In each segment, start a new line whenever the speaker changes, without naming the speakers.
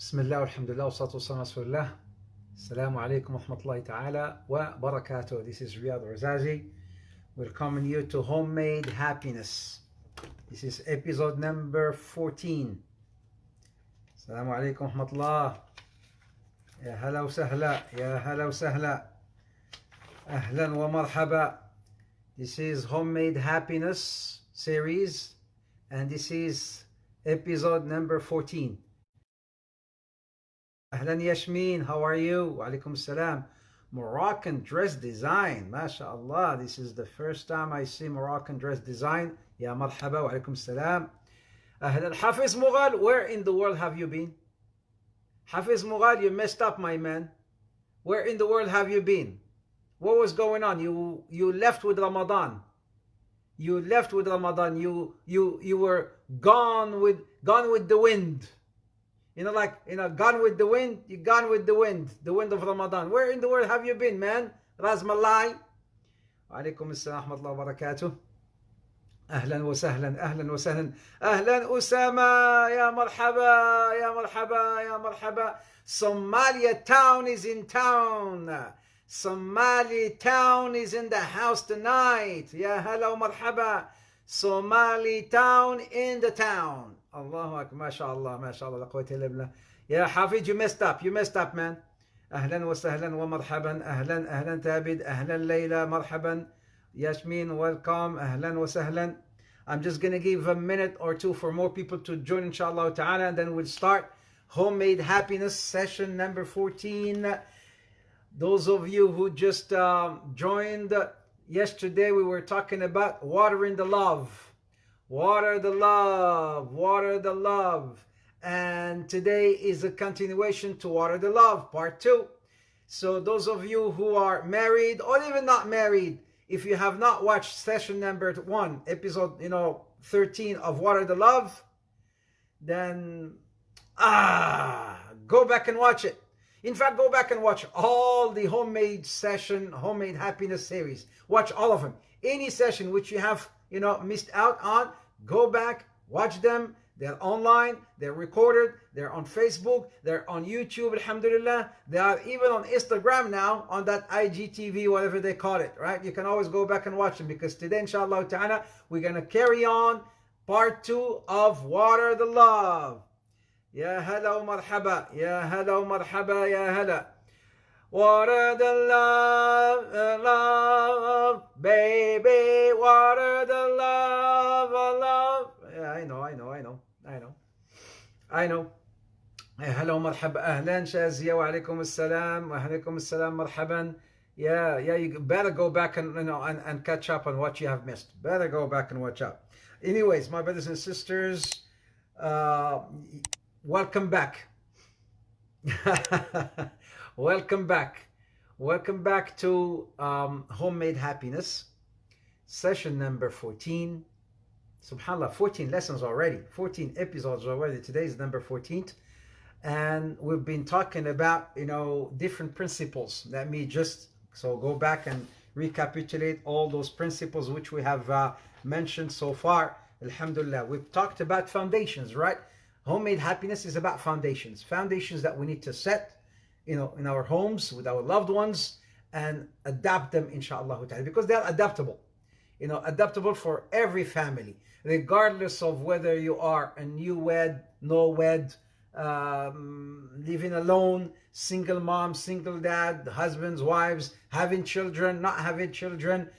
بسم الله والحمد لله والصلاة والسلام على رسول الله. Assalamu alaikum wa rahmatullahi ta'ala wa barakatuh. This is Riad Ouarzazi. Welcoming you to Homemade Happiness. This is episode number 14. Assalamu alaikum wa rahmatullah. Ya hala wa sahla. Ya hala wa sahla. Ahlan wa marhaba. This is Homemade Happiness series, and this is episode number 14. Ahlan Yasmin, how are you? Wa alaikum salam. Moroccan dress design, mashallah. This is the first time I see Moroccan dress design. Ya marhaba, wa alaikum salam. Ahlan Hafiz Mughal, where in the world have you been? Hafiz Mughal, you messed up, my man. Where in the world have you been? What was going on? You left with Ramadan. You left with Ramadan. You were gone with the wind. Gone with the wind, you gone with the wind of Ramadan. Where in the world have you been, man? Raz Malai. Wa alaikum assalam wa rahmatullahi wa barakatuh. Ahlan wa sahlan, ahlan wa sahlan. Ahlan Usama, ya marhaba, ya marhaba, ya marhaba. Somalia town is in town. Somali town is in the house tonight. Ya hala wa marhaba. Somali town in the town. Allahu Akbar, mashallah, mashallah, la quwwata illa billah. Yeah, Hafid, you messed up, man. Ahlan wa sahlan wa marhaban, ahlan Tabid, ahlan Layla, marhaban. Yasmin, welcome, ahlan wa sahlan. I'm just going to give a minute or two for more people to join, inshallah ta'ala, and then we'll start Homemade Happiness session number 14. Those of you who just joined, yesterday we were talking about watering the love. Water the love, water the love. And today is a continuation to Water the Love, part 2. So those of you who are married or even not married, if you have not watched session number 1, episode 13 of Water the Love, then go back and watch it. In fact, go back and watch all the Homemade Happiness series. Watch all of them. Any session which you have missed out on, go back, watch them. They're online, they're recorded, they're on Facebook, they're on YouTube, alhamdulillah. They are even on Instagram now, on that IGTV, whatever they call it, right? You can always go back and watch them, because today, inshallah ta'ala, we're going to carry on part 2 of Water the Love. Ya hala wa marhaba, ya hala wa marhaba, ya hala. Water the love, baby, water the love. Yeah, I know. Hello, marhaba, ahlan, Shazia, wa alaikum assalam, wa alaikum assalam, marhaban. Yeah, you better go back and catch up on what you have missed. Better go back and watch up. Anyways, my brothers and sisters, welcome back. Welcome back to Homemade Happiness, session number 14. SubhanAllah, 14 lessons already, 14 episodes already. Today is number 14th, and we've been talking about different principles. Let me just go back and recapitulate all those principles which we have mentioned so far. Alhamdulillah, we've talked about foundations, right? Homemade Happiness is about foundations that we need to set in our homes with our loved ones, and adapt them, inshallah ta'ala, because they are adaptable. Adaptable for every family, regardless of whether you are a new wed, no wed, living alone, single mom, single dad, husbands, wives, having children, not having children.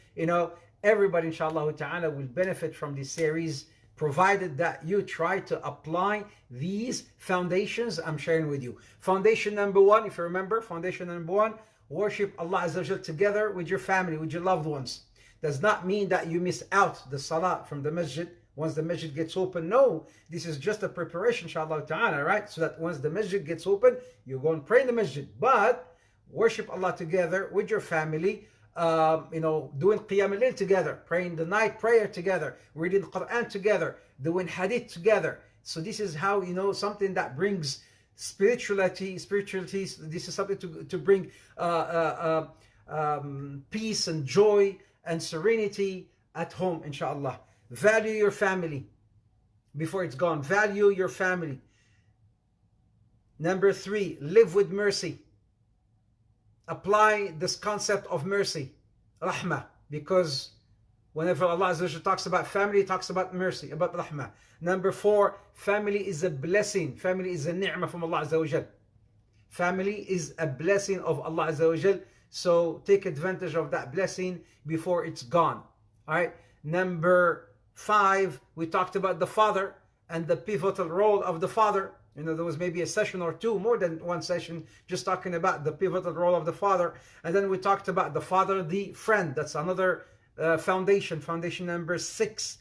Everybody, inshallah ta'ala, will benefit from this series, provided that you try to apply these foundations I'm sharing with you. Foundation number 1, if you remember, foundation number 1, worship Allah Azza wa Jal together with your family, with your loved ones. Does not mean that you miss out the salah from the masjid once the masjid gets open. No, this is just a preparation, inshallah ta'ala, right? So that once the masjid gets open, you go and pray in the masjid. But worship Allah together with your family, doing Qiyam al-Layl together, praying the night prayer together, reading Quran together, doing hadith together. So this is how, something that brings spirituality. This is something to bring peace and joy and serenity at home, inshallah. Value your family before it's gone. Value your family. Number 3, live with mercy. Apply this concept of mercy, rahmah, because whenever Allah Azza wa Jalla talks about family, He talks about mercy, about rahmah. Number 4, family is a blessing. Family is a ni'mah from Allah Azza wa Jalla. Family is a blessing of Allah Azza wa Jalla. So take advantage of that blessing before it's gone. All right. Number 5, we talked about the father and the pivotal role of the father. You know, there was maybe a session or two, more than one session, just talking about the pivotal role of the father. And then we talked about the father, the friend. That's another foundation. Foundation number 6,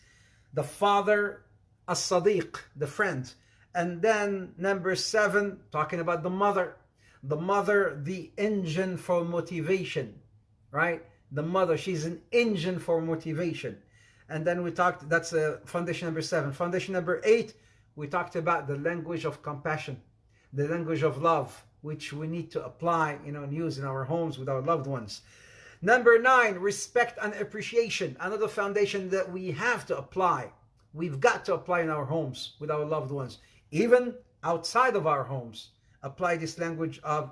the father, as-sadiq, the friend. And then number 7, talking about the mother. The mother, the engine for motivation, right? The mother, she's an engine for motivation. And then we talked, that's foundation number 7. Foundation number 8, we talked about the language of compassion, the language of love, which we need to apply, and use in our homes with our loved ones. Number 9, respect and appreciation. Another foundation that we have to apply. We've got to apply in our homes with our loved ones, even outside of our homes. Apply this language of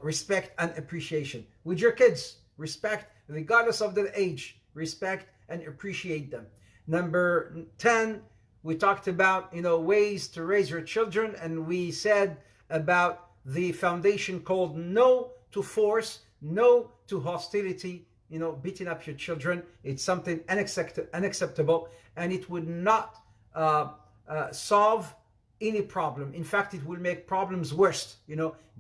respect and appreciation with your kids. Respect regardless of their age. Respect and appreciate them. Number 10, we talked about ways to raise your children, and we said about the foundation called no to force, no to hostility. Beating up your children, it's something unacceptable, and it would not solve any problem. In fact, it will make problems worse.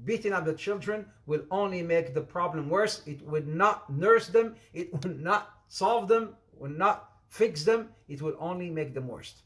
Beating up the children will only make the problem worse. It would not nurse them. It would not solve them, will not fix them. It will only make them worse.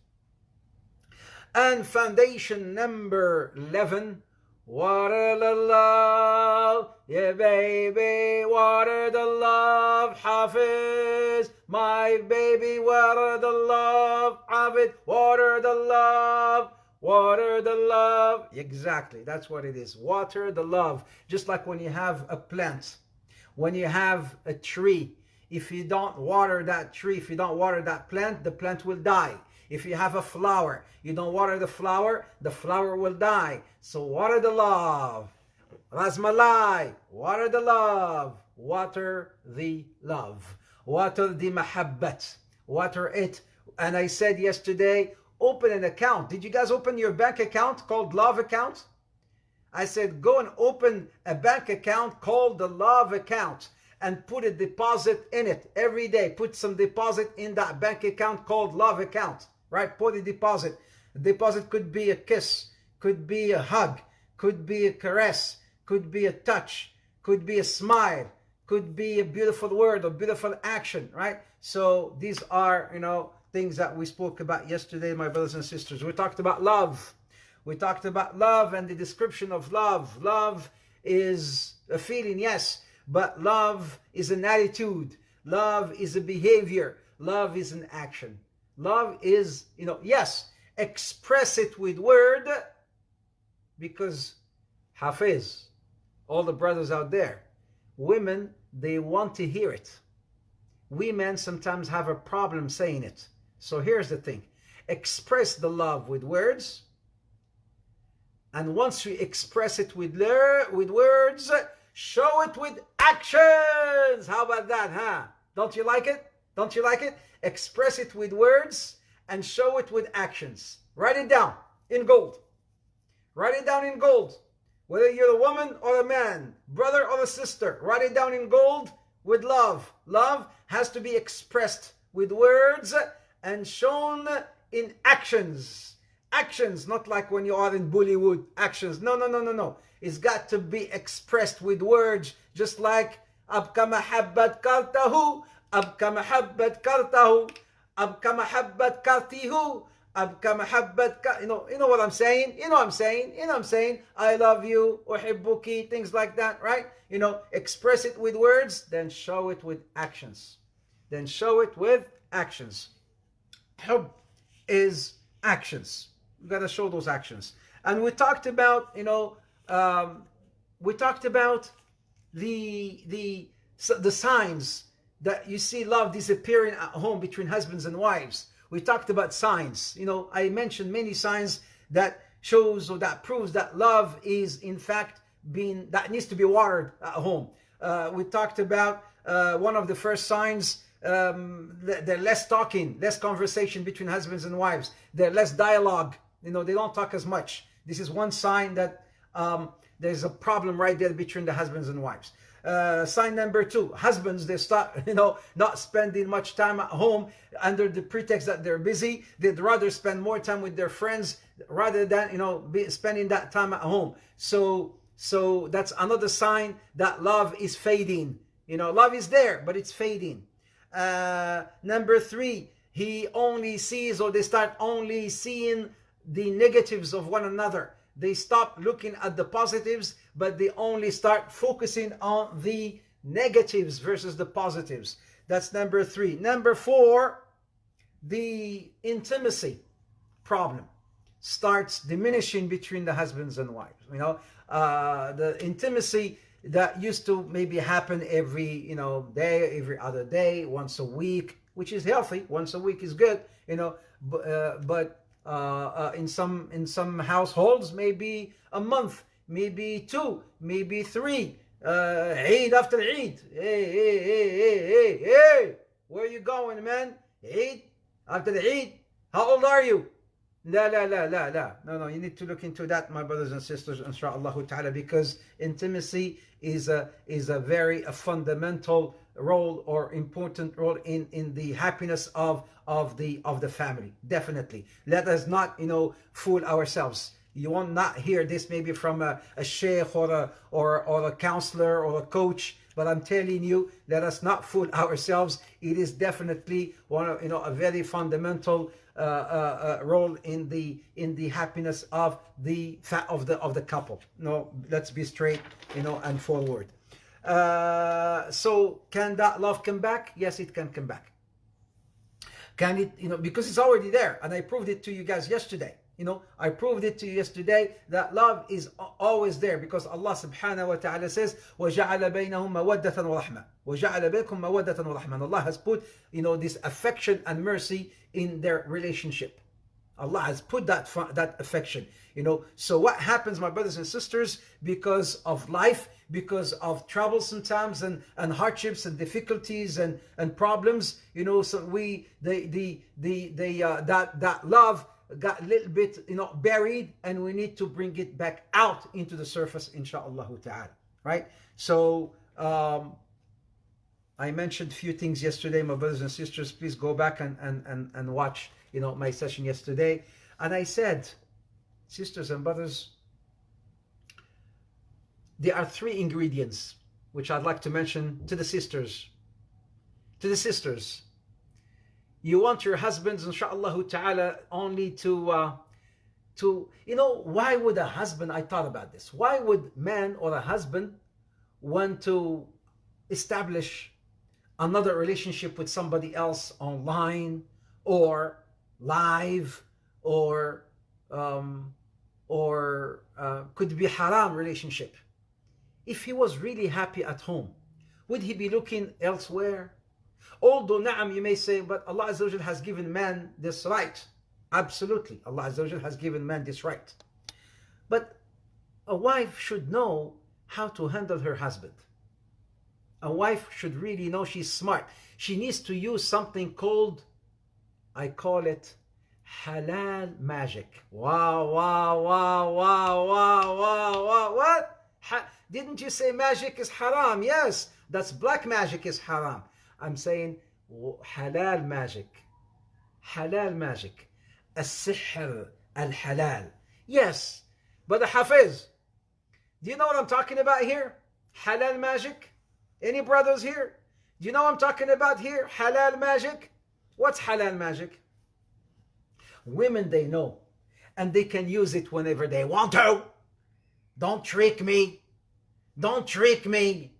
And foundation number 11, water the love, yeah baby, water the love, Hafiz, my baby, water the love, Abid, water the love, water the love. Exactly, that's what it is. Water the love. Just like when you have a plant, when you have a tree, if you don't water that tree, if you don't water that plant, the plant will die. If you have a flower, you don't water the flower will die. So water the love. Razmalai, water the love. Water the love. Water the mahabbat. Water it. And I said yesterday, open an account. Did you guys open your bank account called love account? I said, go and open a bank account called the love account and put a deposit in it every day. Put some deposit in that bank account called love account. Right? Put a deposit. The deposit could be a kiss, could be a hug, could be a caress, could be a touch, could be a smile, could be a beautiful word or beautiful action, right? So these are, things that we spoke about yesterday, my brothers and sisters. We talked about love. We talked about love and the description of love. Love is a feeling, yes, but love is an attitude. Love is a behavior. Love is an action. Love is, yes, express it with word, because Hafiz, all the brothers out there, women, they want to hear it. We men sometimes have a problem saying it. So here's the thing. Express the love with words, and once you express it with words, show it with actions. How about that, huh? Don't you like it? Don't you like it? Express it with words and show it with actions. Write it down in gold. Write it down in gold. Whether you're a woman or a man, brother or a sister, write it down in gold with love. Love has to be expressed with words and shown in actions. Actions, not like when you are in Bollywood. Actions. No. It's got to be expressed with words, just like Abka mahabbat kartahu, Abka mahabbat kartahu, Abka mahabbat kartihu, Abka mahabbat ka. You know what I'm saying? You know what I'm saying? I love you, uhibbuki, things like that, right? Express it with words, then show it with actions. Hub is actions. You got to show those actions. And we talked about, the signs that you see love disappearing at home between husbands and wives. We talked about signs. I mentioned many signs that shows or that proves that love is in fact that needs to be watered at home. We talked about one of the first signs. They're less talking, less conversation between husbands and wives. They're less dialogue. They don't talk as much. This is one sign that there's a problem right there between the husbands and wives. Sign number 2, husbands, they start not spending much time at home under the pretext that they're busy. They'd rather spend more time with their friends rather than spending that time at home. So that's another sign that love is fading. Love is there, but it's fading. Number 3, he only sees, or they start only seeing the negatives of one another. They stop looking at the positives, but they only start focusing on the negatives versus the positives. That's number 3. Number 4, the intimacy problem starts diminishing between the husbands and wives. The intimacy that used to maybe happen every day, every other day, once a week, which is healthy. Once a week is good, but in some households, maybe a month, maybe 2, maybe 3, Eid after Eid. Hey, where are you going, man? Eid after the Eid? How old are you? No, you need to look into that, my brothers and sisters, inshallah ta'ala, because intimacy is a very fundamental role or important role in the happiness of the family. Definitely. Let us not fool ourselves. You will not hear this maybe from a sheikh or a counselor or a coach, but I'm telling you, let us not fool ourselves. It is definitely one of a very fundamental role in the happiness of the couple. Let's be straight, and forward. So can that love come back? Yes, it can come back. Can it? Because it's already there, and I proved it to you guys yesterday. I proved it to you yesterday that love is always there, because Allah subhanahu wa ta'ala says, وَجَعَلَ بَيْنَهُمْ مَوَدَّةً وَرَحْمَةً وَجَعَلَ بَيْنَكُمْ مَوَدَّةً وَرَحْمَةً. Allah has put, this affection and mercy in their relationship. Allah has put that affection, So what happens, my brothers and sisters, because of life, because of trouble sometimes and hardships and difficulties and problems, so that love got a little bit buried, and we need to bring it back out into the surface, inshallah ta'ala, right? So I mentioned a few things yesterday, my brothers and sisters. Please go back and watch my session yesterday. And I said, sisters and brothers, there are 3 ingredients which I'd like to mention to the sisters. You want your husbands, inshallah ta'ala, only to why would a husband, I thought about this, why would man or a husband want to establish another relationship with somebody else online or live or could be haram relationship? If he was really happy at home, would he be looking elsewhere? Although, na'am, you may say, but Allah Azza wa Jal has given man this right. Absolutely, Allah Azza wa Jal has given man this right. But a wife should know how to handle her husband. A wife should really know she's smart. She needs to use something called, I call it, halal magic. Wow. What? Didn't you say magic is haram? Yes, that's black magic is haram. I'm saying halal magic. Halal magic. As-sihr al-halal. Yes, but the Hafiz, do you know what I'm talking about here? Halal magic? Any brothers here? Do you know what I'm talking about here? Halal magic? What's halal magic? Women, they know, and they can use it whenever they want to. Don't trick me. Don't trick me.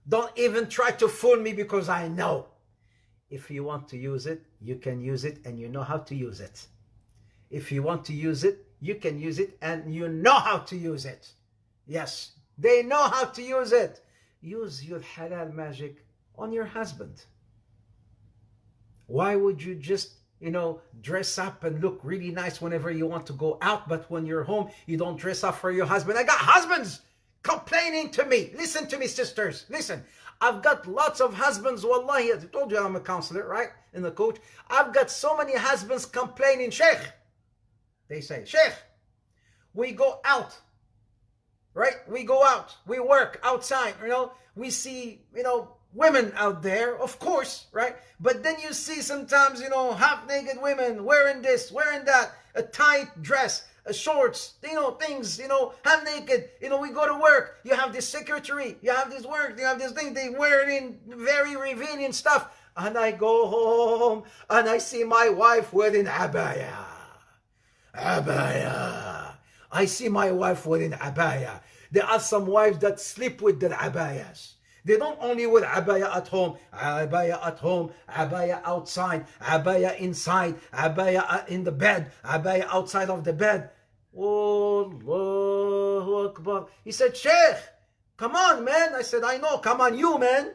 Don't even try to fool me, because I know. If you want to use it, you can use it, and you know how to use it. If you want to use it, you can use it, and you know how to use it. Yes, they know how to use it. Use your halal magic on your husband. Why would you just dress up and look really nice whenever you want to go out, but when you're home, you don't dress up for your husband. I got husbands complaining to me. Listen to me, sisters. Listen. I've got lots of husbands, wallahi. I told you I'm a counselor, right? In the coach. I've got so many husbands complaining, Sheikh. They say, Sheikh, we go out, right? We go out. We work outside, We see, women out there, of course, right? But then you see sometimes, half-naked women wearing this, wearing that, a tight dress, shorts, things, half naked, we go to work, you have this secretary, you have this work, you have this thing, they wear it in very revealing stuff, and I go home, and I see my wife wearing abaya. I see my wife wearing abaya. There are some wives that sleep with their abayas. They don't only wear abaya at home, abaya outside, abaya inside, abaya in the bed, abaya outside of the bed. Allahu Akbar. He said, Sheikh, come on, man. I said, I know. Come on, you, man.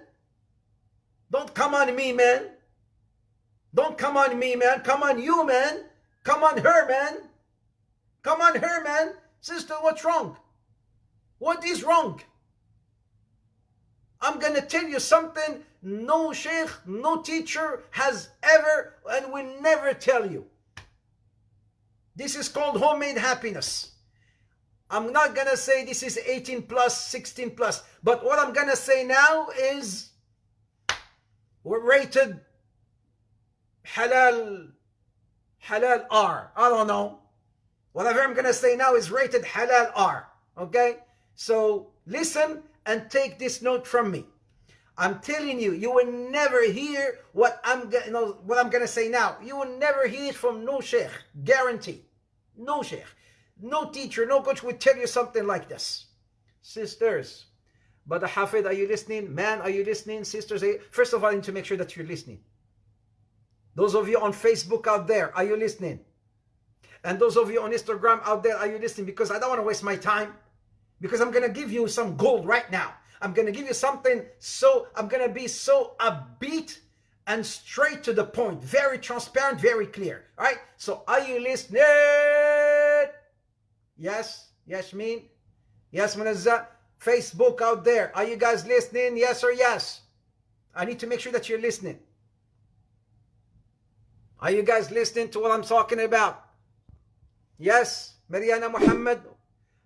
Don't come on me, man. Don't come on me, man. Come on you, man. Come on her, man. Come on her, man. Sister, what's wrong? What is wrong? I'm going to tell you something no sheikh, no teacher has ever and will never tell you. This is called homemade happiness. I'm not going to say this is 18 plus, 16 plus. But what I'm going to say now is we're rated halal R. I don't know. Whatever I'm going to say now is rated halal R. Okay? So listen and take this note from me. I'm telling you, you will never hear what I'm going to say now. You will never hear it from no sheikh. Guarantee. No sheikh. No teacher, no coach will tell you something like this. Sisters, Brother Hafid, are you listening? Man, are you listening? Sisters, first of all, I need to make sure that you're listening. Those of you on Facebook out there, are you listening? And those of you on Instagram out there, are you listening? Because I don't want to waste my time. Because I'm going to give you some gold right now. I'm going to give you something I'm going to be so upbeat and straight to the point. Very transparent, very clear. All right? So are you listening? Yes? Yes, mean? Yes, Manazza? Facebook out there. Are you guys listening? Yes or yes? I need to make sure that you're listening. Are you guys listening to what I'm talking about? Yes? Mariana Muhammad?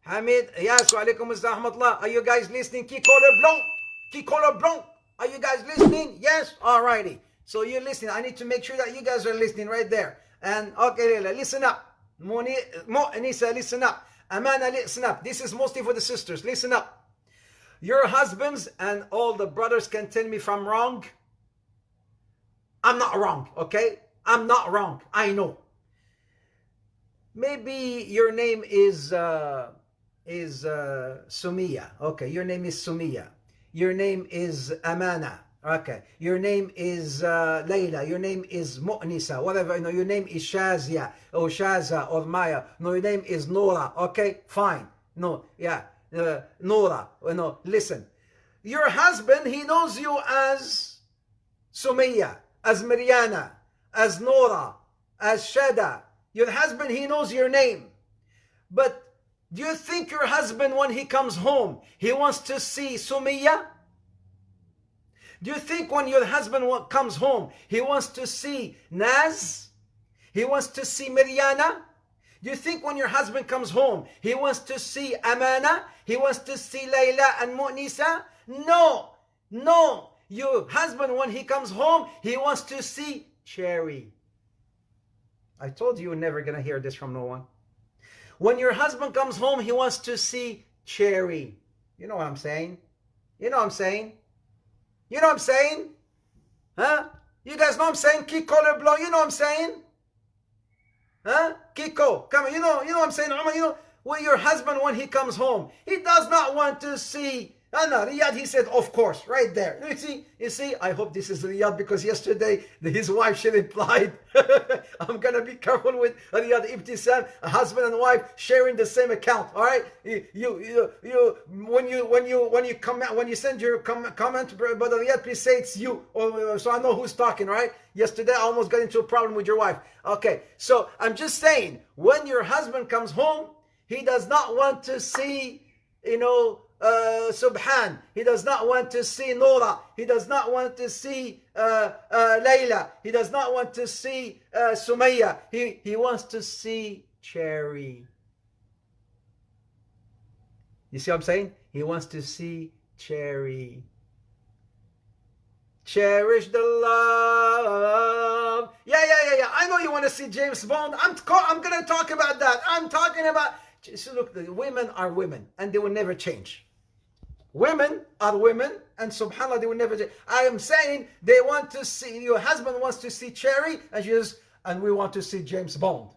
Hamid, yes, wa alaikum assalam. Are you guys listening? Qui color blanc? Qui color blanc? Are you guys listening? Yes? Alrighty. So you're listening. I need to make sure that you guys are listening right there. And okay, listen up. Anisa, listen up. Amana, listen up. This is mostly for the sisters. Listen up. Your husbands and all the brothers can tell me if I'm wrong. I'm not wrong, okay? I'm not wrong. I know. Maybe your name is Sumiya. Okay, your name is Sumiya. Your name is Amana. Okay, your name is Layla. Your name is Mu'nisa. Whatever. Your name is Shazia or Shaza or Maya. No, your name is Nora. Okay, fine. No, yeah, Nora. Listen. Your husband, he knows you as Sumiya, as Mariana, as Nora, as Shada. Your husband, he knows your name. But do you think your husband, when he comes home, he wants to see Sumiya? Do you think when your husband comes home, he wants to see Naz? He wants to see Mariana? Do you think when your husband comes home, he wants to see Amana? He wants to see Layla and Mu'nisa? No, no. Your husband, when he comes home, he wants to see Cherry. I told you you're never going to hear this from no one. When your husband comes home, he wants to see Cherry. You know what I'm saying? You know what I'm saying? You know what I'm saying? Huh? You guys know what I'm saying? Qui color blanc. You know what I'm saying? Huh? Kiko. Come on. You know what I'm saying? When your husband, when he comes home, he does not want to see No, Riyad, he said, of course, right there. You see, I hope this is Riyad because yesterday his wife, she replied, I'm going to be careful with Riyad Ibtisam, a husband and wife sharing the same account, all right? When you send your comment, Brother Riyad, please say it's you, so I know who's talking, right? Yesterday, I almost got into a problem with your wife. Okay, so I'm just saying, when your husband comes home, he does not want to see, Subhan. He does not want to see Nora. He does not want to see Layla. He does not want to see Sumaya. He wants to see Cherry. You see what I'm saying? He wants to see Cherry. Cherish the love. Yeah. I know you want to see James Bond. I'm going to talk about that. I'm talking about... So look, the women are women, and they will never change. Women are women, and subhanAllah, they will never change. I am saying they want to see, your husband wants to see Cherry, and we want to see James Bond.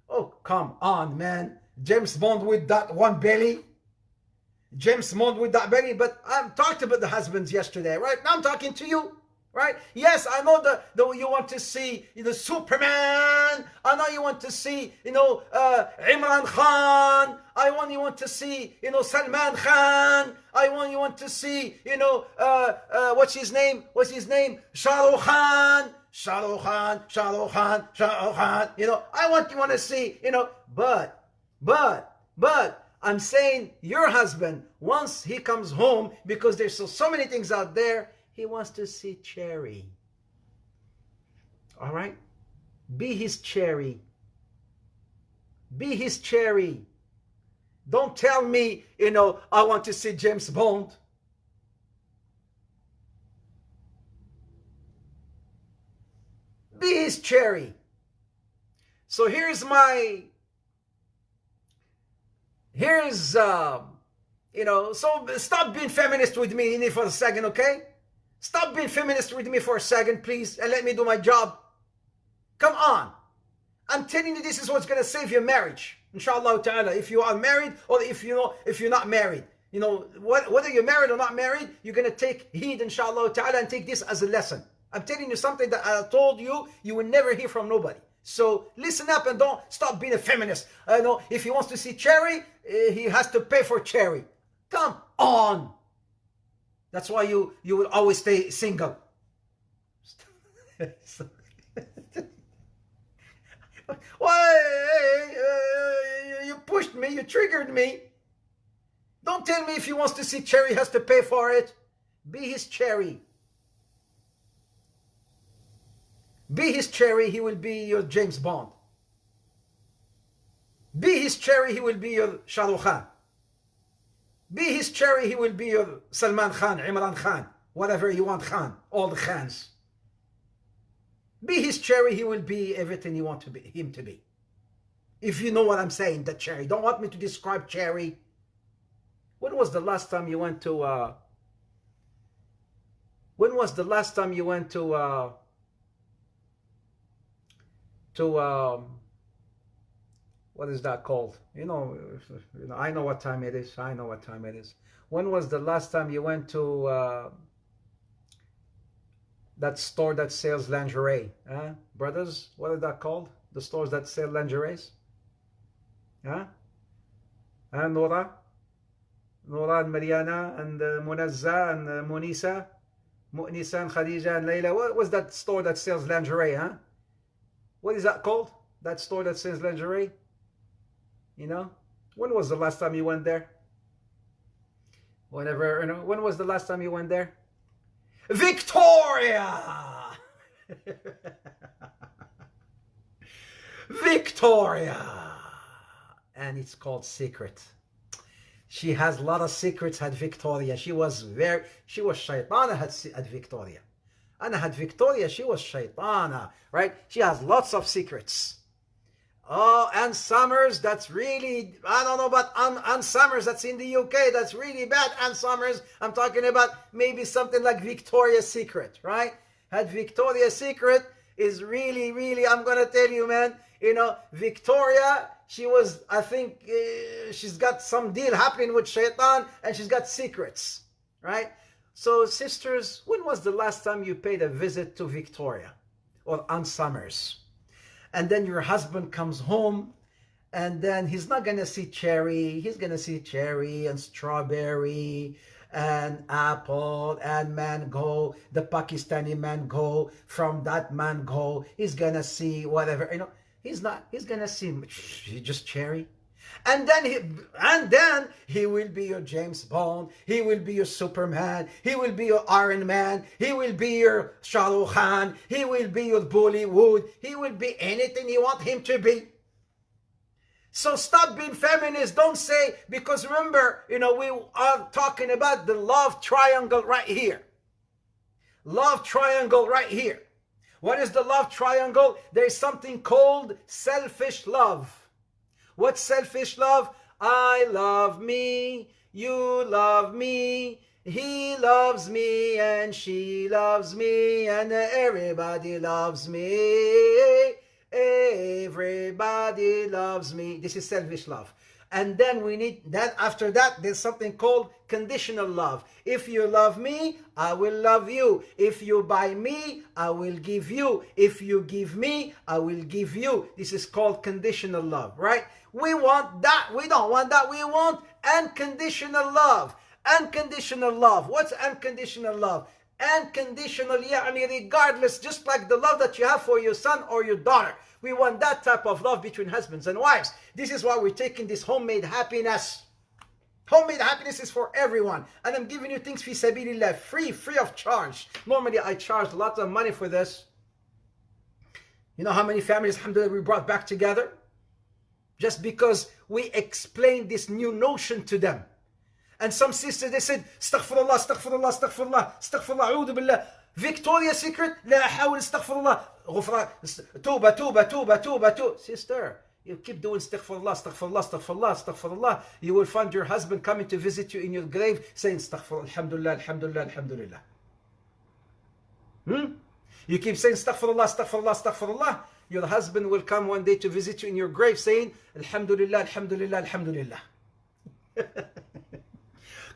Oh, come on, man. James Bond with that one belly. James Bond with that belly. But I talked about the husbands yesterday, right? Now I'm talking to you. Right? Yes, I know that you want to see Superman. I know you want to see Imran Khan. You want to see Salman Khan. You want to see what's his name? Shah Rukh Khan. You want to see but I'm saying your husband, once he comes home, because there's so many things out there, he wants to see Cherry. All right? Be his Cherry. Be his Cherry. Don't tell me, I want to see James Bond. Be his Cherry. So so stop being feminist with me for a second, okay? Stop being feminist with me for a second, please, and let me do my job. Come on. I'm telling you, this is what's going to save your marriage. Inshallah ta'ala. If you are married or if you're not married. Whether you're married or not married, you're going to take heed, inshallah ta'ala, and take this as a lesson. I'm telling you something that I told you, you will never hear from nobody. So listen up and don't stop being a feminist. If he wants to see Cherry, he has to pay for Cherry. Come on. That's why you will always stay single. Why? You pushed me. You triggered me. Don't tell me if he wants to see Cherry, he has to pay for it. Be his Cherry. Be his Cherry, he will be your James Bond. Be his Cherry, he will be your Shah Rukh Khan. Be his Cherry, he will be your Salman Khan, Imran Khan, whatever you want Khan, all the Khans. Be his Cherry, he will be everything you want him to be. If you know what I'm saying, that Cherry. Don't want me to describe Cherry. When was the last time you went to what is that called? I know what time it is. When was the last time you went to that store that sells lingerie? Brothers, what is that called? The stores that sell lingeries? Nora and Mariana and Munazza and Munisa and Khadija and Layla. What was that store that sells lingerie? What is that called? That store that sells lingerie? When was the last time you went there? When was the last time you went there? Victoria! Victoria! And it's called Secret. She has a lot of secrets at Victoria. She was shaytana at Victoria. And at Victoria, she was shaytana, right? She has lots of secrets. Oh, Ann Summers, that's really, I don't know about Ann Summers, that's in the UK, that's really bad, Ann Summers. I'm talking about maybe something like Victoria's Secret, right? Had Victoria's Secret is really, really, I'm going to tell you, man, Victoria, she was, I think, she's got some deal happening with Shaitan, and she's got secrets. right? So sisters, when was the last time you paid a visit to Victoria or Aunt Summers? And then your husband comes home, and then he's not gonna see cherry, he's gonna see cherry and strawberry and apple and mango, the Pakistani mango. From that mango he's gonna see whatever, he's gonna see just cherry. And then he will be your James Bond, he will be your Superman, he will be your Iron Man, he will be your Shah Rukh Khan, he will be your Bollywood, he will be anything you want him to be. So stop being feminist. Don't say, because remember, we are talking about the love triangle right here. Love triangle right here. What is the love triangle? There is something called selfish love. What's selfish love? I love me, you love me, he loves me, and she loves me, and everybody loves me. Everybody loves me. This is selfish love. And then we need that. After that, there's something called conditional love. If you love me, I will love you. If you buy me, I will give you. If you give me, I will give you. This is called conditional love, right? We want that. We don't want that. We want unconditional love. Unconditional love. What's unconditional love? Unconditional, regardless, just like the love that you have for your son or your daughter. We want that type of love between husbands and wives. This is why we're taking this homemade happiness. Homemade happiness is for everyone. And I'm giving you things fi sabilillah, free of charge. Normally I charge lots of money for this. You know how many families, alhamdulillah, we brought back together? Just because we explained this new notion to them. And some sisters, they said, astaghfirullah, astaghfirullah, astaghfirullah, astaghfirullah, a'udhu billah. Victoria's Secret, la hawla, astaghfirullah, ghufran, tuba, tuba, tuba, tuba, tuba. Sister, you keep doing astaghfirullah, astaghfirullah, astaghfirullah, astaghfirullah. You will find your husband coming to visit you in your grave saying, astaghfirullah, alhamdulillah, alhamdulillah, alhamdulillah. You keep saying, astaghfirullah, astaghfirullah, astaghfirullah. Your husband will come one day to visit you in your grave saying, alhamdulillah, alhamdulillah, alhamdulillah.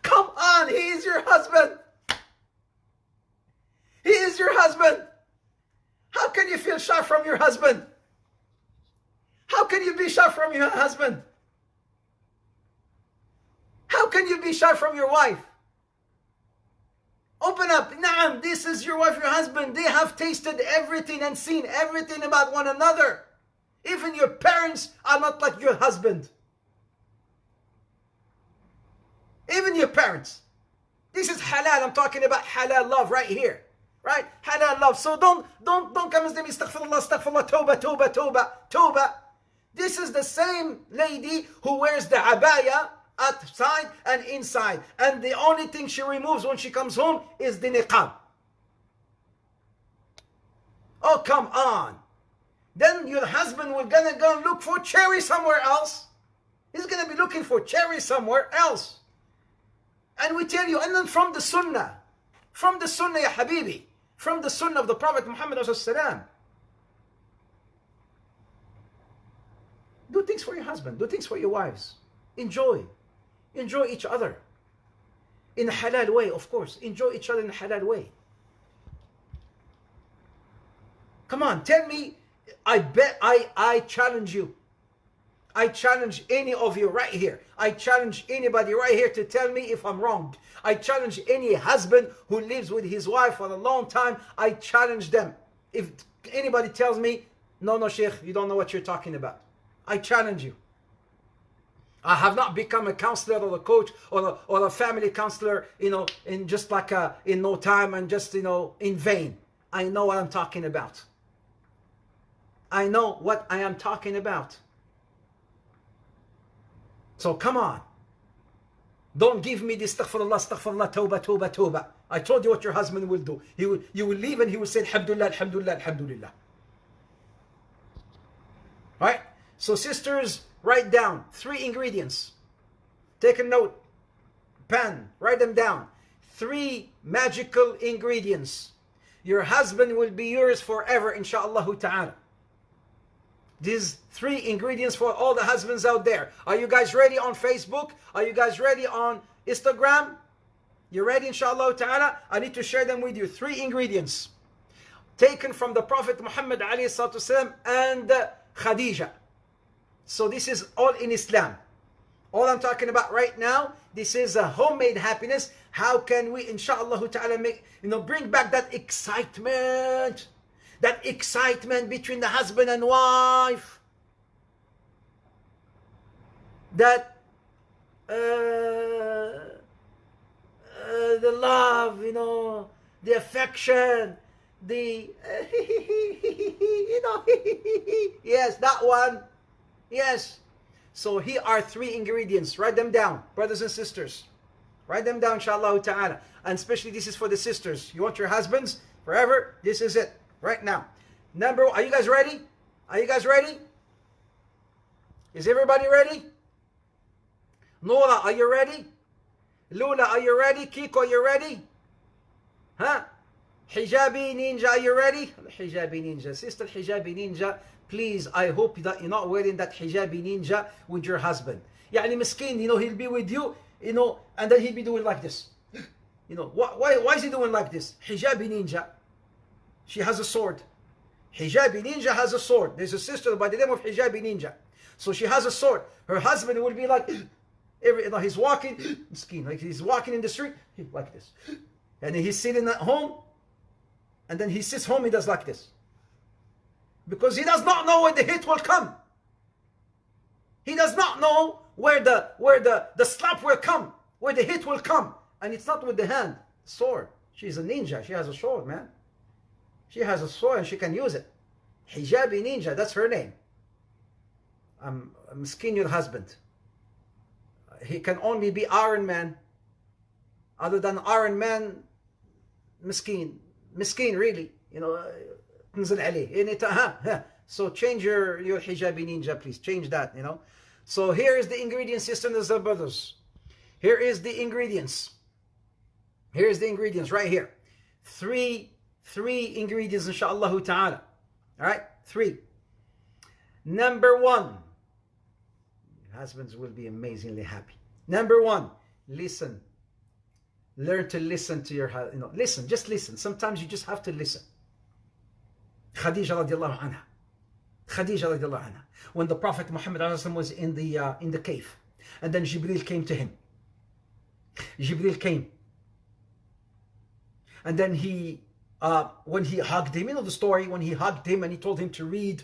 Come on, he is your husband. He is your husband. How can you feel shy from your husband? How can you be shy from your husband? How can you be shy from your wife? Open up. Naam, this is your wife, your husband. They have tasted everything and seen everything about one another. Even your parents are not like your husband. Even your parents. This is halal. I'm talking about halal love right here. Right? Halal love. So don't come and say, astaghfirullah, astaghfirullah, tawbah, tawbah, tawbah, tawbah. This is the same lady who wears the abaya outside and inside. And the only thing she removes when she comes home is the niqab. Oh, come on. Then your husband will gonna go look for cherry somewhere else. He's gonna be looking for cherry somewhere else. And we tell you, and then from the sunnah, ya habibi, from the sunnah of the Prophet Muhammad ﷺ. Do things for your husband, do things for your wives. Enjoy each other. In a halal way, of course. Enjoy each other in a halal way. Come on, tell me, I challenge you. I challenge any of you right here. I challenge anybody right here to tell me if I'm wrong. I challenge any husband who lives with his wife for a long time. I challenge them. If anybody tells me, no, Sheikh, you don't know what you're talking about. I challenge you. I have not become a counselor or a coach or a family counselor, in just like in no time and just, in vain. I know what I'm talking about. I know what I am talking about. So come on. Don't give me this astaghfirullah, astaghfirullah, tawbah, tawbah, tawbah. I told you what your husband will do. You will leave and he will say, alhamdulillah, alhamdulillah, alhamdulillah. Right? So sisters, write down 3 ingredients. Take a note, pen, write them down. 3 magical ingredients. Your husband will be yours forever, inshaAllah ta'ala. These 3 ingredients for all the husbands out there. Are you guys ready on Facebook? Are you guys ready on Instagram? You ready, inshallah ta'ala? I need to share them with you. 3 ingredients taken from the Prophet Muhammad alayhi salatu wasalam and Khadija. So this is all in Islam. All I'm talking about right now, this is a homemade happiness. How can we, inshallah ta'ala, bring back that excitement between the husband and wife, that the love, the affection, the yes, that one, yes. So here are 3 ingredients. Write them down, brothers and sisters. Write them down, inshallah ta'ala. And especially this is for the sisters. You want your husbands forever? This is it. Right now. Are you guys ready? Are you guys ready? Is everybody ready? Nora, are you ready? Lula, are you ready? Kiko, are you ready? Huh? Hijabi Ninja, are you ready? Hijabi Ninja. Sister Hijabi Ninja, please, I hope that you're not wearing that Hijabi Ninja with your husband. Yani miskin, he'll be with you, and then he'll be doing like this. Why is he doing like this? Hijabi Ninja, she has a sword. Hijabi Ninja has a sword. There's a sister by the name of Hijabi Ninja. So she has a sword. Her husband will be like, he's walking, miskin, like he's walking in the street, like this. And then he's sitting at home, and then he sits home, he does like this. Because he does not know where the hit will come. He does not know where the slap will come, where the hit will come. And it's not with the hand, sword. She's a ninja. She has a sword, man. She has a sword and she can use it. Hijabi Ninja, that's her name. I'm miskin, your husband. He can only be Iron Man. Other than Iron Man, miskin. Miskin, really. تنزل عليه. So change your Hijabi Ninja, please. Change that, So here is the ingredients, sisters and brothers. Here is the ingredients. Here's the ingredients right here. Three ingredients, inshallah ta'ala. All right? 3. Number 1. Husbands will be amazingly happy. Number 1, listen. Learn to listen to your husband. Listen, just listen. Sometimes you just have to listen. Khadija radiallahu anha. Khadija radiallahu anha. When the Prophet Muhammad was in the cave, and then Jibril came to him. Jibril came. And then when he hugged him, the story, when he hugged him and he told him to read,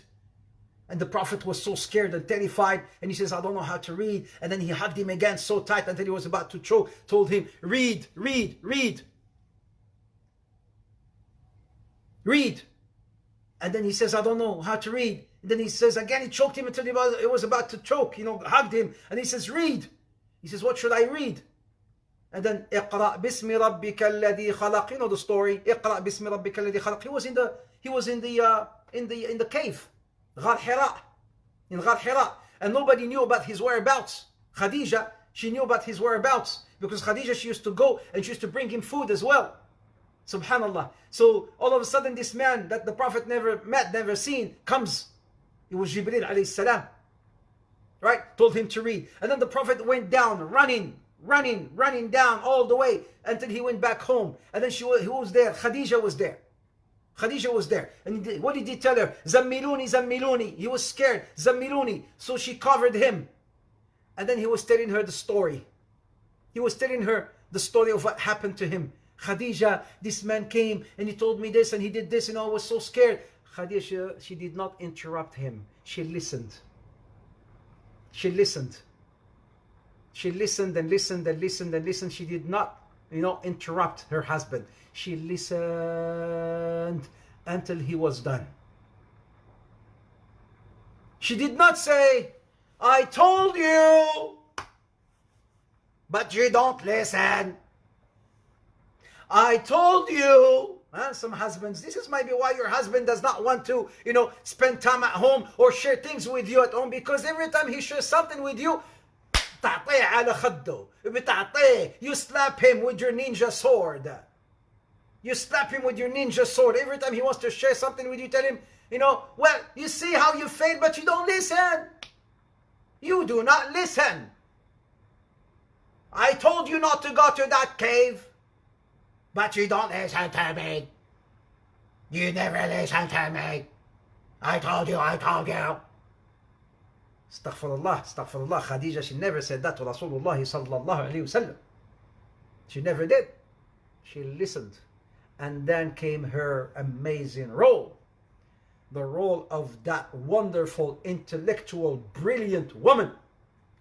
and the Prophet was so scared and terrified, and he says, I don't know how to read. And then he hugged him again so tight until he was about to choke, told him, read, read, read. Read. And then he says, I don't know how to read. And then he says again, he choked him until he was about to choke, hugged him. And he says, read. He says, what should I read? And then, اقرأ باسم ربك الذي خلق. The story. اقرأ باسم ربك الذي خلق. He was in the cave. غار حراء. In غار حراء. And nobody knew about his whereabouts. Khadija, she knew about his whereabouts. Because Khadija, she used to go and she used to bring him food as well. Subhanallah. So all of a sudden this man that the Prophet never met, never seen, comes. It was Jibril alayhi salam. Right? Told him to read. And then the Prophet went down, running down all the way until he went back home. And then who was there? Khadija was there. Khadija was there. And what did he tell her? Zammiluni, Zammiluni. He was scared. Zammiluni. So she covered him. And then he was telling her the story. He was telling her the story of what happened to him. Khadija, this man came and he told me this and he did this and I was so scared. Khadija, she did not interrupt him. She listened. She listened. She listened and listened and listened and listened. She did not, interrupt her husband. She listened until he was done. She did not say, I told you, but you don't listen. I told you. Some husbands, this is maybe why your husband does not want to, spend time at home or share things with you at home, because every time he shares something with you, you slap him with your ninja sword. You slap him with your ninja sword. Every time he wants to share something with you, tell him, well, you see how you failed, but you don't listen. You do not listen. I told you not to go to that cave. But you don't listen to me. You never listen to me. I told you, I told you. Astaghfirullah, astaghfirullah. Khadija, she never said that to Rasulullah sallallahu alayhi wasallam. She never did. She listened. And then came her amazing role. The role of that wonderful, intellectual, brilliant woman.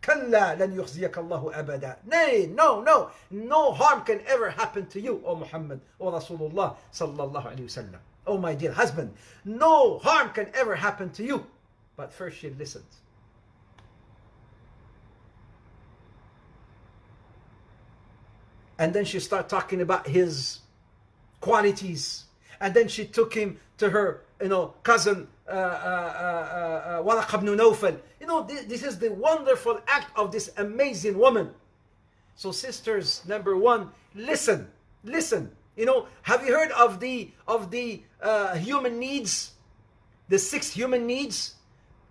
كلا لن يخزيك الله أبدا. Nay, no, no. No harm can ever happen to you, O Muhammad, O Rasulullah sallallahu alayhi wasallam. Oh my dear husband, no harm can ever happen to you. But first she listened. And then she started talking about his qualities. And then she took him to her, cousin Waraq ibn Nawfal. This is the wonderful act of this amazing woman. So sisters, number one, listen. Have you heard of the human needs? The 6 human needs?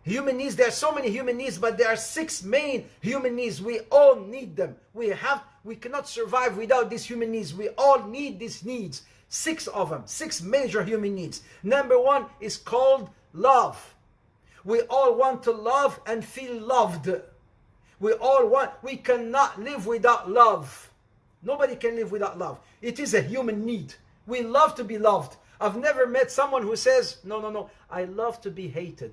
Human needs, there are so many human needs, but there are 6 main human needs. We all need them. We cannot survive without these human needs. We all need these needs. 6 of them, 6 major human needs. Number 1 is called love. We all want to love and feel loved. We cannot live without love. Nobody can live without love. It is a human need. We love to be loved. I've never met someone who says, no, I love to be hated.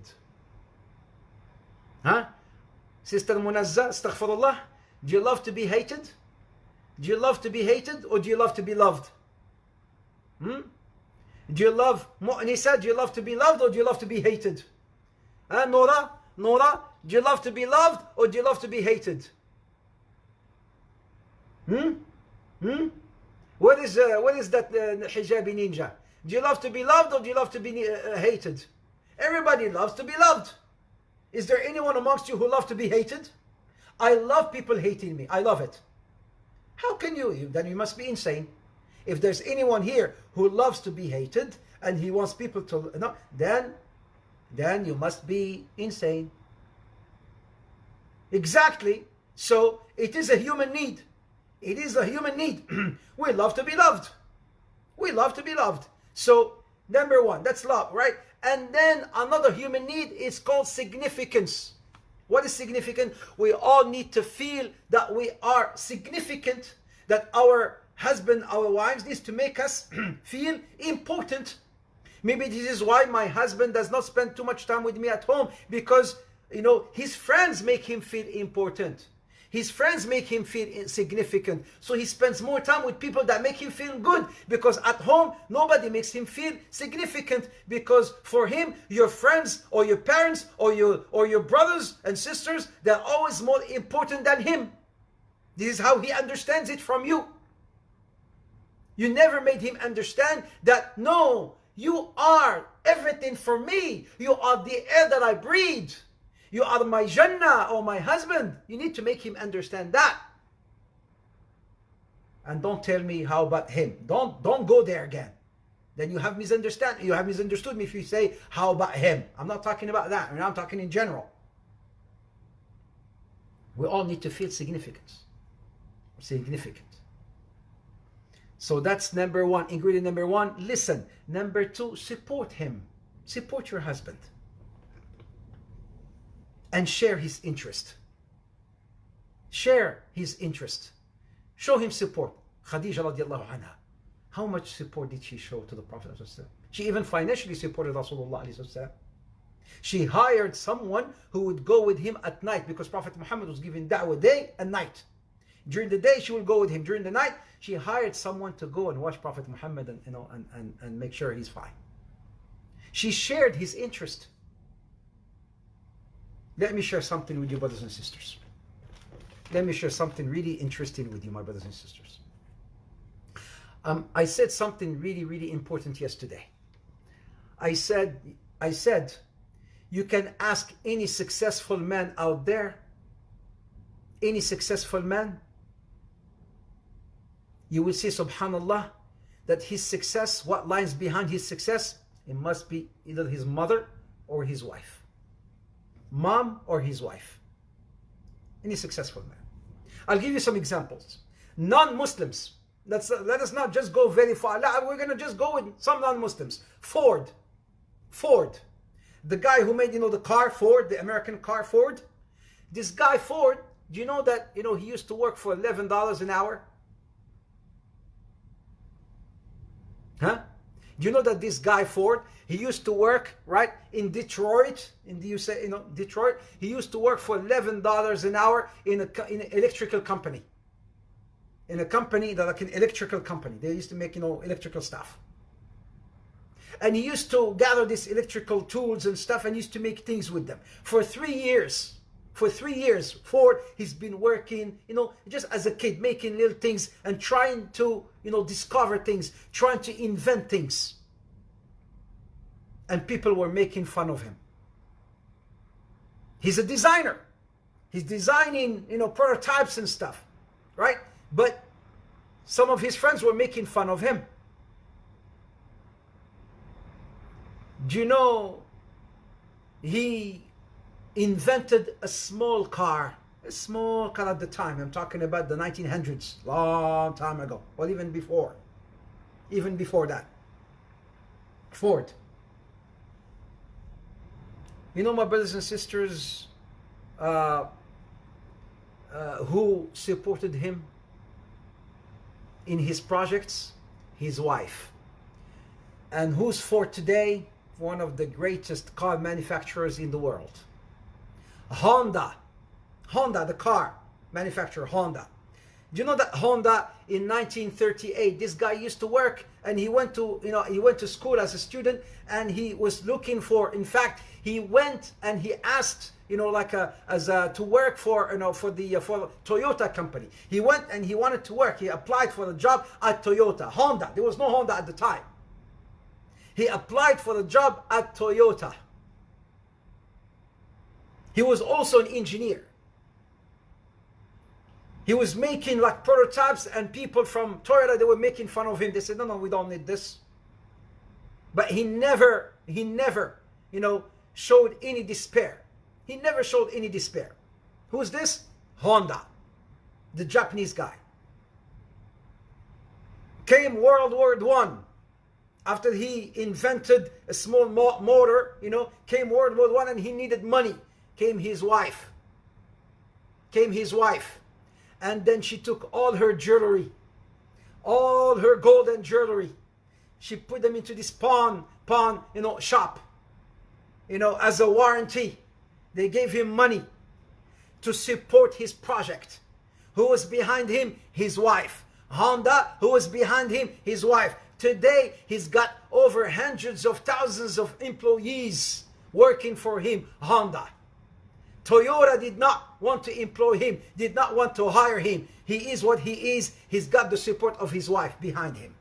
Huh? Sister Munazza, astaghfirullah, do you love to be hated? Do you love to be hated or do you love to be loved? Do you love Mu'nisa? Do you love to be loved or do you love to be hated? Nora, do you love to be loved or do you love to be hated? What is that hijabi ninja? Do you love to be loved or do you love to be hated? Everybody loves to be loved. Is there anyone amongst you who loves to be hated? I love people hating me. I love it. How can you? Then you must be insane. If there's anyone here who loves to be hated and he wants people to then you must be insane. Exactly. So it is a human need. It is a human need. We love to be loved. We love to be loved. So number 1, that's love, right? And then another human need is called significance. What is significant? We all need to feel that we are significant, that our husband, our wives needs to make us feel important. Maybe this is why my husband does not spend too much time with me at home, because his friends make him feel important. His friends make him feel significant. So he spends more time with people that make him feel good, because at home nobody makes him feel significant, because for him your friends or your parents or your brothers and sisters, they're always more important than him. This is how he understands it from you. You never made him understand that no, you are everything for me. You are the air that I breathe. You are my Jannah or my husband. You need to make him understand that. And don't tell me how about him. Don't go there again. Then you have misunderstood me if you say how about him. I'm not talking about that. I'm talking in general. We all need to feel significance. Significant. So that's number 1. Ingredient number 1, listen. Number 2, support him. Support your husband. And share his interest. Share his interest. Show him support. Khadija radiallahu anha. How much support did she show to the Prophet? She even financially supported Rasulullah. She hired someone who would go with him at night, because Prophet Muhammad was giving da'wah day and night. During the day she will go with him. During the night she hired someone to go and watch Prophet Muhammad and make sure he's fine. She shared his interest. Let me share something with you, brothers and sisters. Let me share something really interesting with you, my brothers and sisters. I said something really important yesterday. I said you can ask any successful man out there, any successful man, you will see, subhanallah, that his success, what lies behind his success, it must be either his mother or his wife. Mom or his wife. Any successful man. I'll give you some examples. Non-Muslims, Let us not just go very far. We're going to just go with some non-Muslims. Ford. The guy who made, the car, Ford, the American car, Ford. This guy, Ford, do you know that, he used to work for $11 an hour? Huh? Do you know that this guy, Ford, he used to work, right, in Detroit, in the USA, Detroit. He used to work for $11 an hour in an electrical company. In a company like an electrical company. They used to make, electrical stuff. And he used to gather these electrical tools and stuff and used to make things with them. For 3 years, Ford, he's been working, just as a kid, making little things and trying to, discover things, trying to invent things. And people were making fun of him. He's a designer. He's designing, prototypes and stuff, right? But some of his friends were making fun of him. Do you know, he invented a small car at the time. I'm talking about the 1900s, long time ago, or even before that. Ford. My brothers and sisters, who supported him in his projects? His wife. And who's Ford today? One of the greatest car manufacturers in the world. Honda, the car manufacturer, Honda. Do you know that Honda in 1938, this guy used to work and he went to school as a student and he was looking for, in fact, he went and he asked, to work for Toyota company. He went and he wanted to work. He applied for the job at Toyota. Honda, there was no Honda at the time. He applied for the job at Toyota. He was also an engineer. He was making prototypes, and people from Toyota, they were making fun of him. They said, no, we don't need this. But he never, showed any despair. He never showed any despair. Who's this? Honda, the Japanese guy. Came World War I. After he invented a small motor, came World War I and he needed money. Came his wife. And then she took all her jewelry, all her golden jewelry. She put them into this pawn shop, as a warranty. They gave him money to support his project. Who was behind him? His wife. Honda, who was behind him? His wife. Today, he's got over hundreds of thousands of employees working for him, Honda. Toyota did not want to employ him, did not want to hire him. He is what he is. He's got the support of his wife behind him.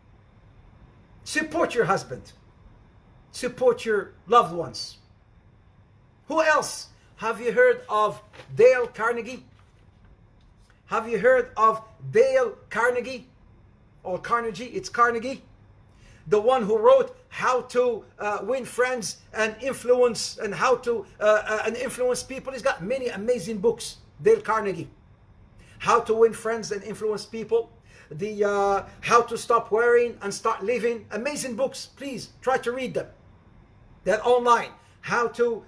Support your husband. Support your loved ones. Who else? Have you heard of Dale Carnegie? Have you heard of Dale Carnegie? Or Carnegie? It's Carnegie. The one who wrote How to Win Friends and Influence, and How to Influence People. He's got many amazing books. Dale Carnegie. How to Win Friends and Influence People. The How to Stop Worrying and Start Living. Amazing books. Please try to read them. They're online. How to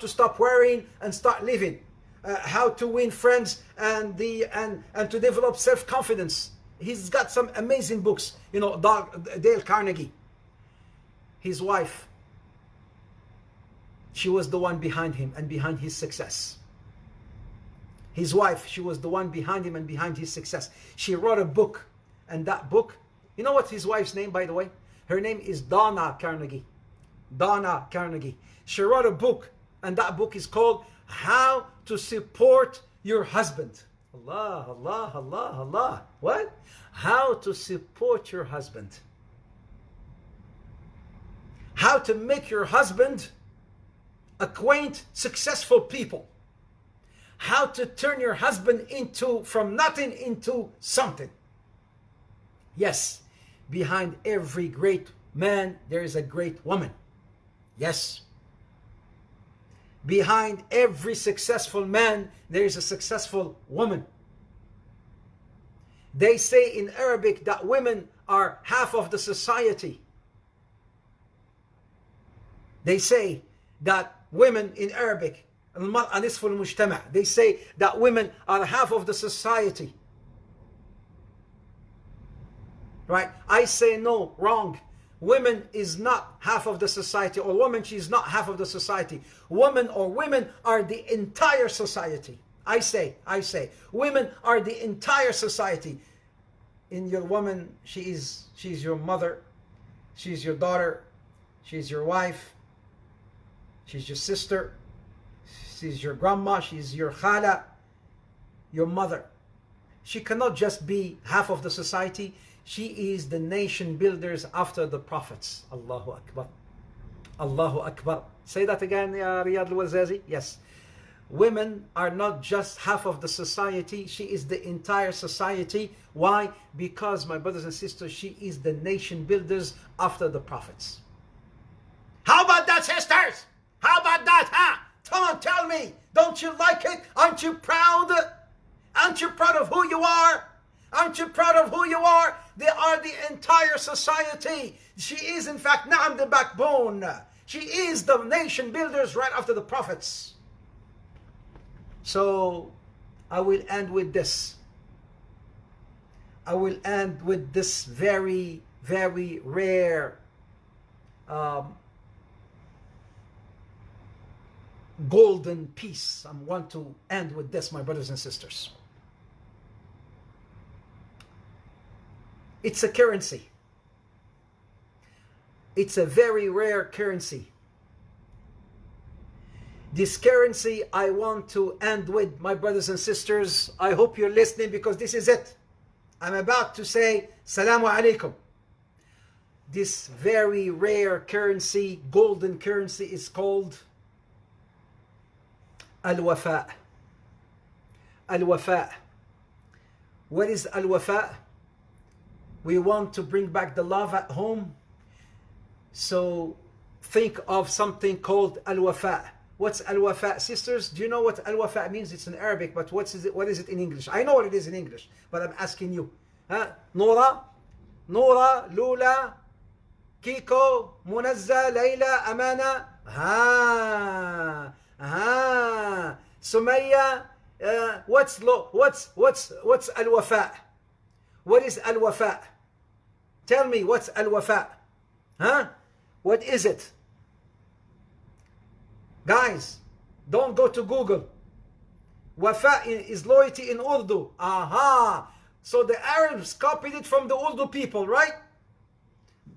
Stop Worrying and Start Living. How to Win Friends and to Develop Self-Confidence. He's got some amazing books, Dale Carnegie. His wife, she was the one behind him and behind his success. His wife, she was the one behind him and behind his success. She wrote a book, and that book, you know what's his wife's name, by the way? Her name is Donna Carnegie. Donna Carnegie. She wrote a book, and that book is called How to Support Your Husband. Allah, Allah, Allah, Allah. What? How to support your husband. How to make your husband acquaint successful people. How to turn your husband from nothing into something. Yes, behind every great man, there is a great woman. Yes. Behind every successful man, there is a successful woman. They say in Arabic that women are half of the society. They say that women in Arabic, they say that women are half of the society. Right? I say no, wrong. Women is not half of the society, or woman, she is not half of the society. Woman or women are the entire society. I say, women are the entire society. In your woman, she's your mother, she's your daughter, she's your wife, she's your sister, she's your grandma, she's your khala, your mother. She cannot just be half of the society. She is the nation builders after the prophets. Allahu Akbar. Allahu Akbar. Say that again, Riad Ouarzazi. Yes. Women are not just half of the society. She is the entire society. Why? Because, my brothers and sisters, she is the nation builders after the prophets. How about that, sisters? How about that, huh? Come on, tell me. Don't you like it? Aren't you proud? Aren't you proud of who you are? Aren't you proud of who you are? They are the entire society. She is, in fact, Na'am, the backbone. She is the nation builders right after the prophets. So, I will end with this. I will end with this very, very rare golden piece. I want to end with this, my brothers and sisters. It's a currency. It's a very rare currency. This currency I want to end with, my brothers and sisters. I hope you're listening, because this is it. I'm about to say Salamu Alaikum. This very rare currency, golden currency, is called Al-Wafa. Al-Wafa. What is Al-Wafa? We want to bring back the love at home. So think of something called Al-Wafa. What's Al-Wafa? Sisters, do you know what Al-Wafa means? It's in Arabic, but what is it in English? I know what it is in English, but I'm asking you. Nora, Lula, Kiko, Munazza, Layla, Amana. Sumaya, what's Al-Wafa? What is Al-Wafa? Tell me, what's Al-Wafa? What is it? Guys, don't go to Google. Wafa is loyalty in Urdu. Aha! So the Arabs copied it from the Urdu people, right?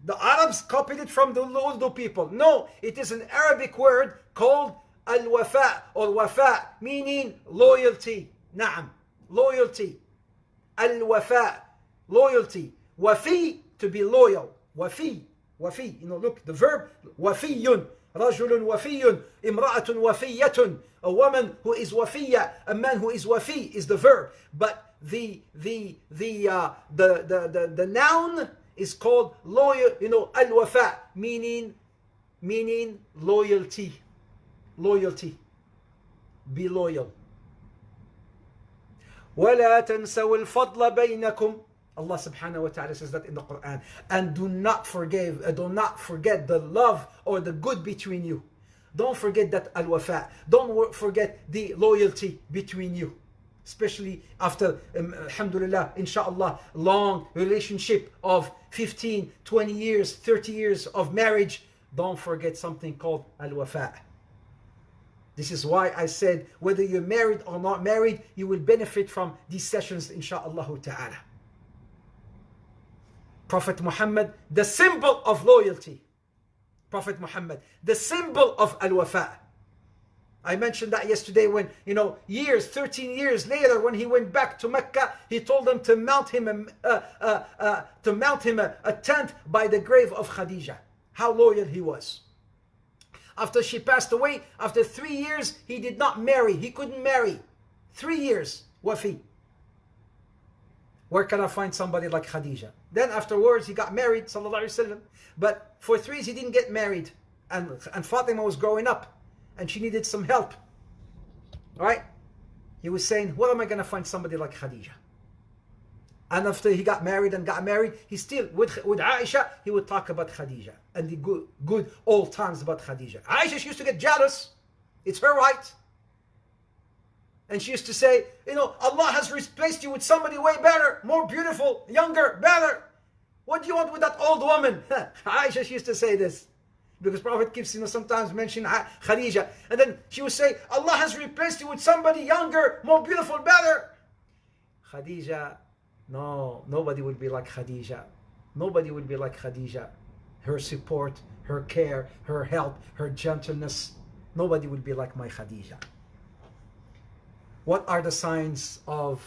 The Arabs copied it from the Urdu people. No, it is an Arabic word called Al-Wafa, or Wafa, meaning loyalty. Na'am, loyalty. Al-Wafa, loyalty. Wafi, to be loyal. Wafi, look, the verb, wafiyun. رجل وفي امرأة وفية. A woman who is wafiya, a man who is wafi is the verb, but the noun is called loyal, al-wafa, meaning loyalty. Be loyal. ولا تنسوا الفضل بينكم. Allah subhanahu wa ta'ala says that in the Quran. And do not forget the love or the good between you. Don't forget that al-wafa. Don't forget the loyalty between you. Especially after, alhamdulillah, inshallah, long relationship of 15, 20 years, 30 years of marriage. Don't forget something called al-wafa. This is why I said, whether you're married or not married, you will benefit from these sessions, inshallah ta'ala. Prophet Muhammad, the symbol of loyalty. Prophet Muhammad, the symbol of Al-Wafa. I mentioned that yesterday when, 13 years later, when he went back to Mecca, he told them to mount him a tent by the grave of Khadija. How loyal he was. After she passed away, after 3 years, he did not marry. He couldn't marry. 3 years, Wafi. Where can I find somebody like Khadija? Then afterwards, he got married, sallallahu alaihi wasallam. But for 3 years, he didn't get married. And Fatima was growing up. And she needed some help. Right? He was saying, where am I going to find somebody like Khadija? And after he got married, he still, with Aisha, he would talk about Khadija and the good old times about Khadija. Aisha, she used to get jealous. It's her right. And she used to say, Allah has replaced you with somebody way better, more beautiful, younger, better. What do you want with that old woman? Aisha, she used to say this. Because Prophet keeps, sometimes mentioning Khadija. And then she would say, Allah has replaced you with somebody younger, more beautiful, better. Khadija, no, nobody would be like Khadija. Nobody would be like Khadija. Her support, her care, her help, her gentleness. Nobody would be like my Khadija. What are the signs of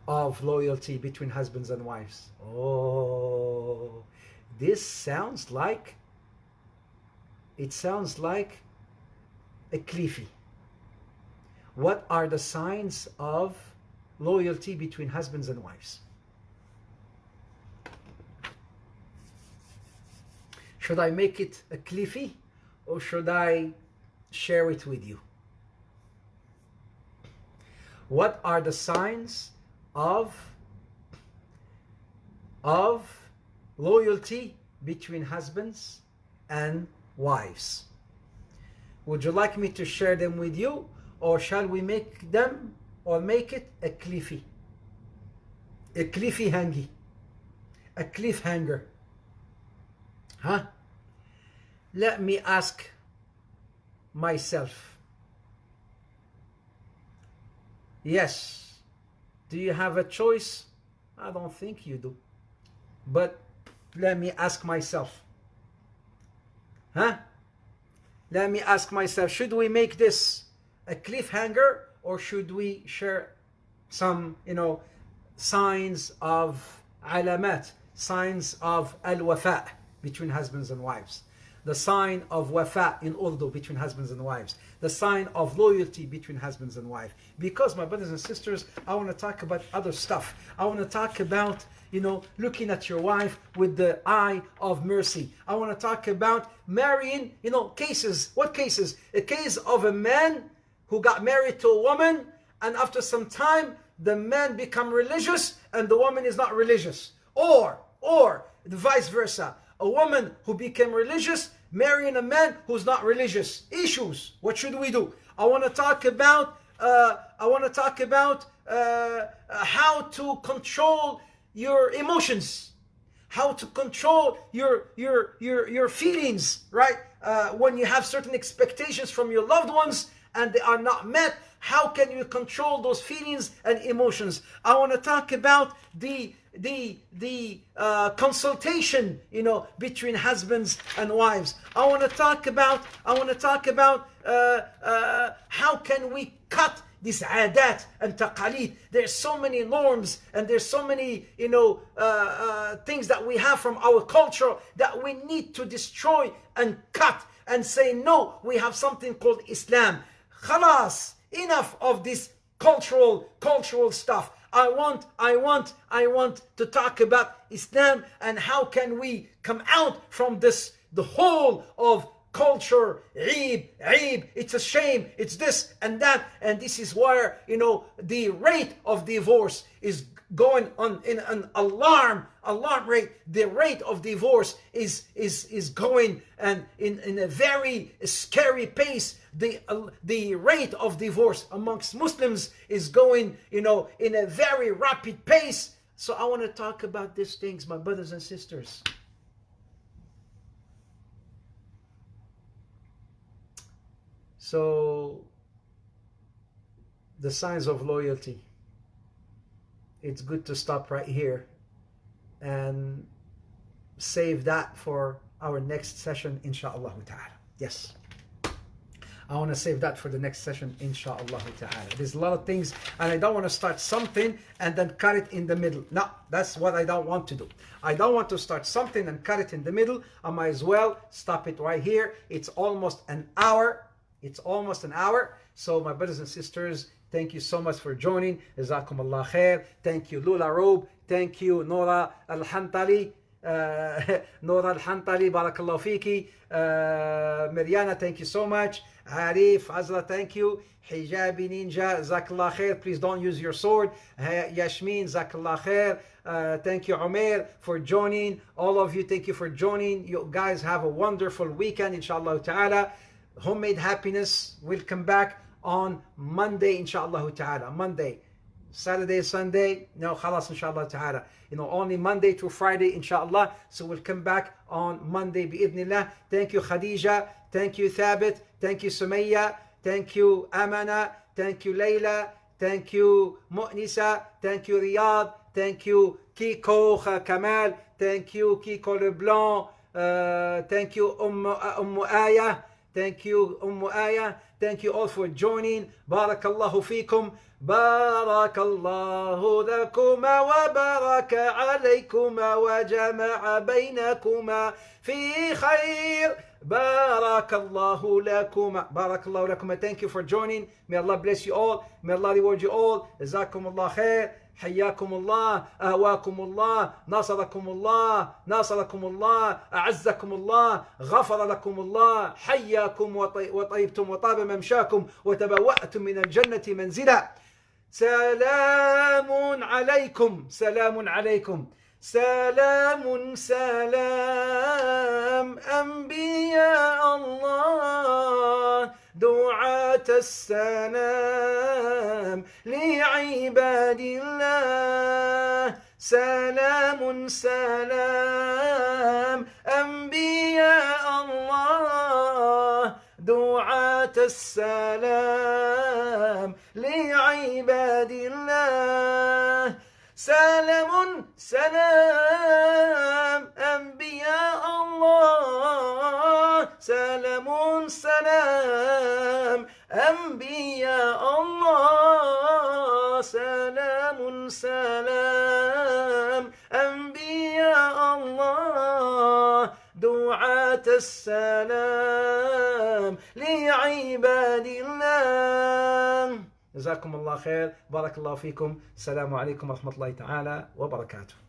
loyalty between husbands and wives? Oh, this sounds like a cliffy. What are the signs of loyalty between husbands and wives? Should I make it a cliffy or should I share it with you? What are the signs of loyalty between husbands and wives? Would you like me to share them with you, or shall we make it a cliffy? A cliffhanger. Huh? Let me ask myself. Yes. Do you have a choice? I don't think you do. But let me ask myself. Let me ask myself, should we make this a cliffhanger, or should we share some, signs of alamat, signs of al-wafa between husbands and wives? The sign of wafa in Urdu between husbands and wives. The sign of loyalty between husbands and wives. Because, my brothers and sisters, I want to talk about other stuff. I want to talk about, looking at your wife with the eye of mercy. I want to talk about marrying, cases. What cases? A case of a man who got married to a woman, and after some time, the man become religious and the woman is not religious. Or the vice versa. A woman who became religious marrying a man who's not religious. Issues. What should we do? I want to talk about how to control your emotions, how to control your feelings, right? When you have certain expectations from your loved ones and they are not met, how can you control those feelings and emotions? I want to talk about the consultation, between husbands and wives. I want to talk about how can we cut this adat and taqalid. There's so many norms and there's so many things that we have from our culture that we need to destroy and cut and say, no, we have something called Islam. Khalas, enough of this cultural stuff. I want to talk about Islam and how can we come out from this, the whole of culture, eeb, it's a shame, it's this and that. And this is where, the rate of divorce is going on in an alarm rate. The rate of divorce is going and in a very scary pace. The rate of divorce amongst Muslims is going, in a very rapid pace. So I want to talk about these things, my brothers and sisters. So, the signs of loyalty. It's good to stop right here and save that for our next session, inshallah ta'ala. Yes. I want to save that for the next session, inshallah ta'ala. There's a lot of things, and I don't want to start something and then cut it in the middle. No, that's what I don't want to do. I don't want to start something and cut it in the middle. I might as well stop it right here. It's almost an hour. So my brothers and sisters, thank you so much for joining. Jazakum Allah khair. Thank you, Lula Robe. Thank you, Nora Al-Hantali. Nora Al-Hantali, barakallahu fiki. Mariana, thank you so much. Arif, Azra, thank you. Hijabi Ninja, Zakallah khair. Please don't use your sword. Yashmin, Zakallah khair. Thank you, Umair, for joining. All of you, thank you for joining. You guys have a wonderful weekend, inshallah ta'ala. Homemade Happiness will come back on Monday, inshallah ta'ala. Monday. Saturday, Sunday, no, khalas, inshallah ta'ala. Only Monday to Friday, inshallah. So we'll come back on Monday, bi'idhnillah. Thank you, Khadija. Thank you, Thabit. Thank you, Sumayya. Thank you, Amana. Thank you, Layla. Thank you, Mu'nisa. Thank you, Riyad. Thank you, Kiko Kamal. Thank you, Kiko Leblanc. Thank you, Aya. Thank you, Aya. Thank you all for joining. Barakallahu fikum. بارك الله لكما وبارك عليكما وجمع بينكما في خير. بارك الله لكما. بارك الله لكما. Thank you for joining. May Allah bless you all. May Allah reward you all. جزاكم الله خير. حياكم الله. أهواكم الله. نصركم الله. نصركم الله. أعزكم الله. غفر لكم الله. حياكم وطيبتم وطاب ممشاكم وتبوأتم من الجنة منزلا. سلام عليكم. سلام عليكم. سلام سلام أنبياء الله دعاة السلام لعباد الله. سلام سلام أنبياء الله دعاة السلام لعباد الله. سلام سلام أنبياء الله. سلام سلام أنبياء الله. سلام سلام أنبياء الله دعاة السلام لعباد الله. جزاكم الله خير. بارك الله فيكم. السلام عليكم ورحمة الله تعالى وبركاته.